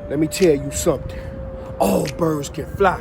Let me tell you something. All birds can fly,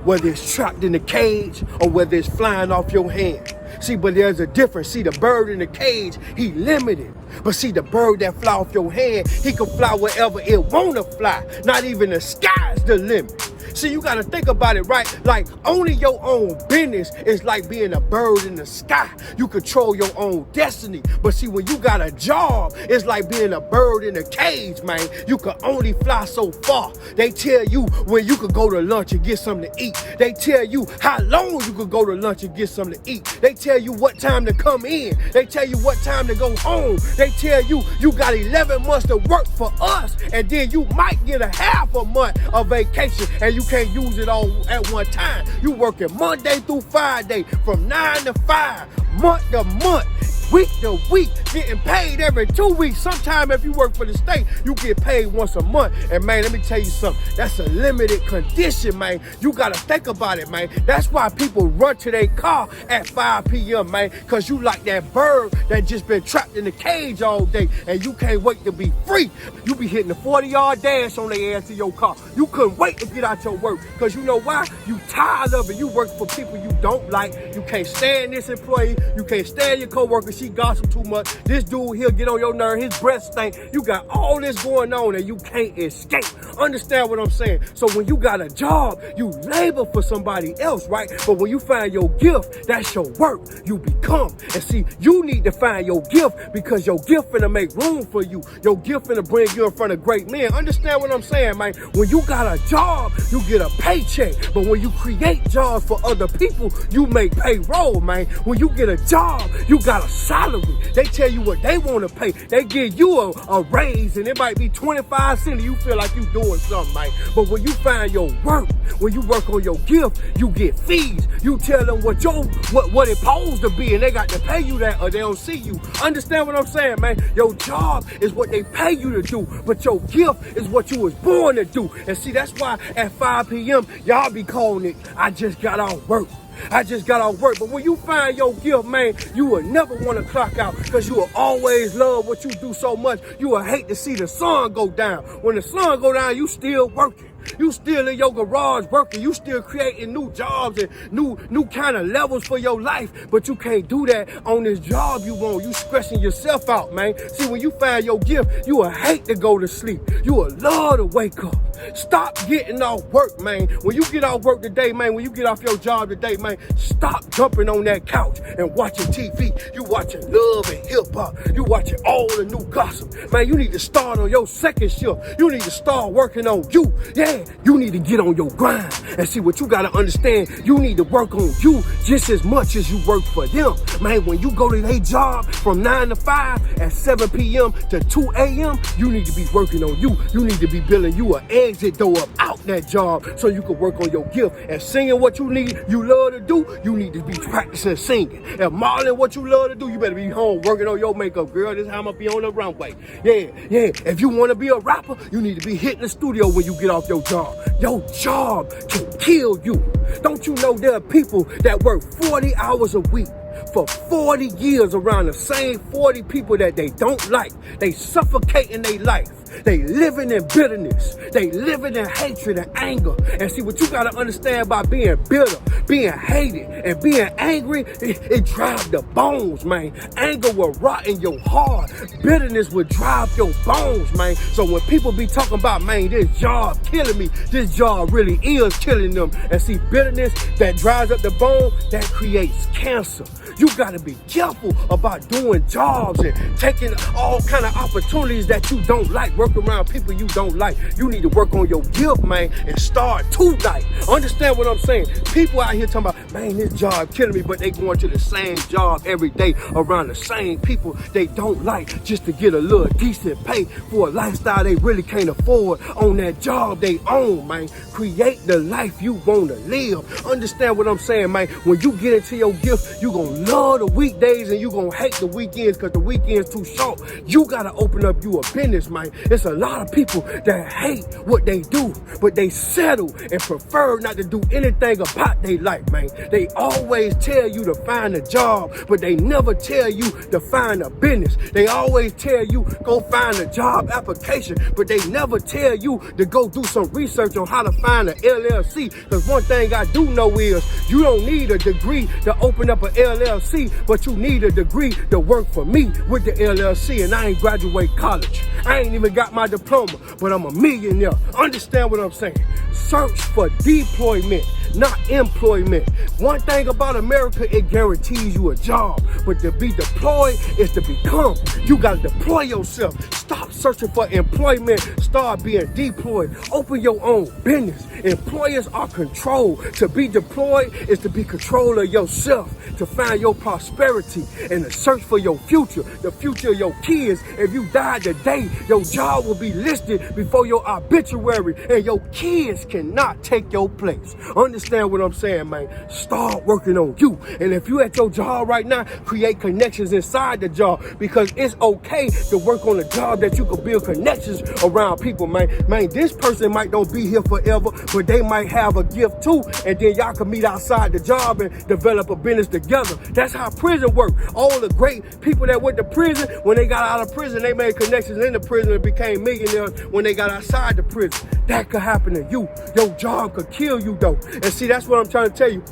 whether it's trapped in the cage or whether it's flying off your hand. See, but there's a difference. See, the bird in the cage, he limited. But see, the bird that fly off your hand, he can fly wherever it wanna fly. Not even the sky's the limit. See, you gotta think about it, right? Like, owning your own business is like being a bird in the sky. You control your own destiny. But see, when you got a job, it's like being a bird in a cage, man. You can only fly so far. They tell you when you could go to lunch and get something to eat. They tell you how long you could go to lunch and get something to eat. They tell you what time to come in. They tell you what time to go home. They tell you you got 11 months to work for us, and then you might get a half a month of vacation, and you can't use it all at one time. You working Monday through Friday from 9 to 5, month to month, week to week, getting paid every 2 weeks. Sometime if you work for the state, you get paid once a month. And man, let me tell you something. That's a limited condition, man. You gotta think about it, man. That's why people run to their car at 5 p.m., man, because you like that bird that just been trapped in the cage all day and you can't wait to be free. You be hitting the 40-yard dash on the ass of your car. You couldn't wait to get out your work because you know why? You tired of it. You work for people you don't like. You can't stand this employee. You can't stand your coworker. She gossip too much. This dude, he'll get on your nerve. His breath stink. You got all this going on and you can't escape. Understand what I'm saying? So when you got a job, you labor for somebody else, right? But when you find your gift, that's your work. You become. And see, you need to find your gift because your gift finna make room for you. Your gift finna bring you in front of great men. Understand what I'm saying, man? When you got a job, you get a paycheck. But when you create jobs for other people, you make payroll, man. When you get a job, you got a salary. They tell you what they want to pay. They give you a raise, and it might be 25 cents, and you feel like you doing something, man. But when you find your work, when you work on your gift, you get fees. You tell them what it supposed to be, and they got to pay you that, or they don't see you. Understand what I'm saying, man? Your job is what they pay you to do, but your gift is what you was born to do. And see, that's why at 5 p.m., y'all be calling it, I just got off work. I just got off work. But when you find your gift, man, you will never want to clock out because you will always love what you do so much. You will hate to see the sun go down. When the sun go down, you still working. You still in your garage working. You still creating new jobs and new kind of levels for your life. But you can't do that on this job you want. You stressing yourself out, man. See, when you find your gift, you will hate to go to sleep. You will love to wake up. Stop getting off work, man. When you get off work today, man, when you get off your job today, man, stop jumping on that couch and watching TV. You watching Love and Hip Hop. You watching all the new gossip. Man, you need to start on your second shift. You need to start working on you. Yeah, you need to get on your grind. And see, what you got to understand, you need to work on you just as much as you work for them. Man, when you go to their job from 9 to 5 at 7 p.m. to 2 a.m., you need to be working on you. You need to be building you an exit door up out that job so you can work on your gift. And singing what you love to do, you need to be practicing singing. And modeling what you love to do, you better be home working on your makeup, girl. This is how I'm going to be on the runway. Yeah. If you want to be a rapper, you need to be hitting the studio when you get off your job. Your job can kill you. Don't you know there are people that work 40 hours a week for 40 years around the same 40 people that they don't like? They suffocate in their life. They living in bitterness. They living in hatred and anger. And see, what you got to understand about being bitter, being hated, and being angry, it drives the bones, man. Anger will rot in your heart. Bitterness will drive your bones, man. So when people be talking about, man, this job killing me, this job really is killing them. And see, bitterness that drives up the bone, that creates cancer. You got to be careful about doing jobs and taking all kind of opportunities that you don't like. Work around people you don't like. You need to work on your gift, man, and start tonight. Understand what I'm saying? People out here talking about, man, this job killing me, but they going to the same job every day around the same people they don't like just to get a little decent pay for a lifestyle they really can't afford on that job they own, man. Create the life you want to live. Understand what I'm saying, man? When you get into your gift, you going to love the weekdays and you gonna hate the weekends because the weekend's too short. You gotta open up you a business, man. It's a lot of people that hate what they do, but they settle and prefer not to do anything about their life, man. They always tell you to find a job, but they never tell you to find a business. They always tell you go find a job application, but they never tell you to go do some research on how to find an LLC. Because one thing I do know is you don't need a degree to open up an LLC, but you need a degree to work for me with the LLC. And I ain't graduate college. I ain't even got my diploma, but I'm a millionaire. Understand what I'm saying? Search for deployment, not employment. One thing about America, it guarantees you a job, but to be deployed is to become. You gotta deploy yourself. Stop searching for employment. Start being deployed. Open your own business. Employers are controlled. To be deployed is to be control of yourself, to find your prosperity and to search for your future, the future of your kids. If you die today, your job will be listed before your obituary and your kids cannot take your place. Understand what I'm saying, man? Start working on you. And if you at your job right now, create connections inside the job, because it's okay to work on a job that you can build connections around people, man. Man, this person might don't be here forever, but they might have a gift too, and then y'all can meet outside the job and develop a business together. That's how prison works. All the great people that went to prison, when they got out of prison, they made connections in the prison and became millionaires when they got outside the prison. That could happen to you. Your job could kill you though. And see, that's what I'm trying to tell you.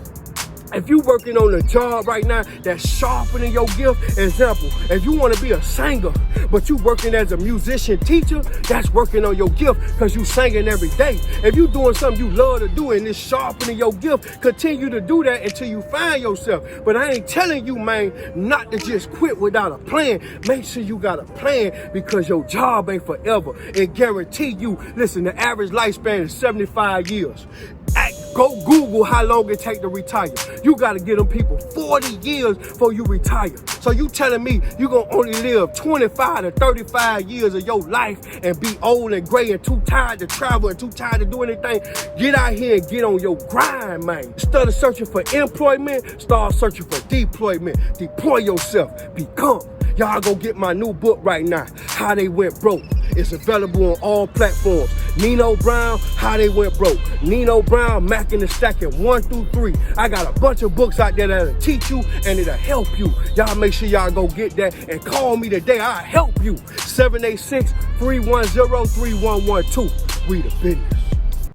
If you working on a job right now that's sharpening your gift, example, if you want to be a singer, but you working as a musician teacher, that's working on your gift because you singing every day. If you doing something you love to do and it's sharpening your gift, continue to do that until you find yourself. But I ain't telling you, man, not to just quit without a plan. Make sure you got a plan, because your job ain't forever. And guarantee you, listen, the average lifespan is 75 years. Go Google how long it take to retire. You got to give them people 40 years before you retire. So you telling me you going to only live 25 to 35 years of your life and be old and gray and too tired to travel and too tired to do anything? Get out here and get on your grind, man. Instead of searching for employment, start searching for deployment. Deploy yourself. Become. Y'all go get my new book right now, How They Went Broke. It's available on all platforms. Nino Brown, How They Went Broke. Nino Brown, Macking and Stacking 1 through 3. I got a bunch of books out there that'll teach you and it'll help you. Y'all make sure y'all go get that and call me today. I'll help you. 786-310-3112. We the business.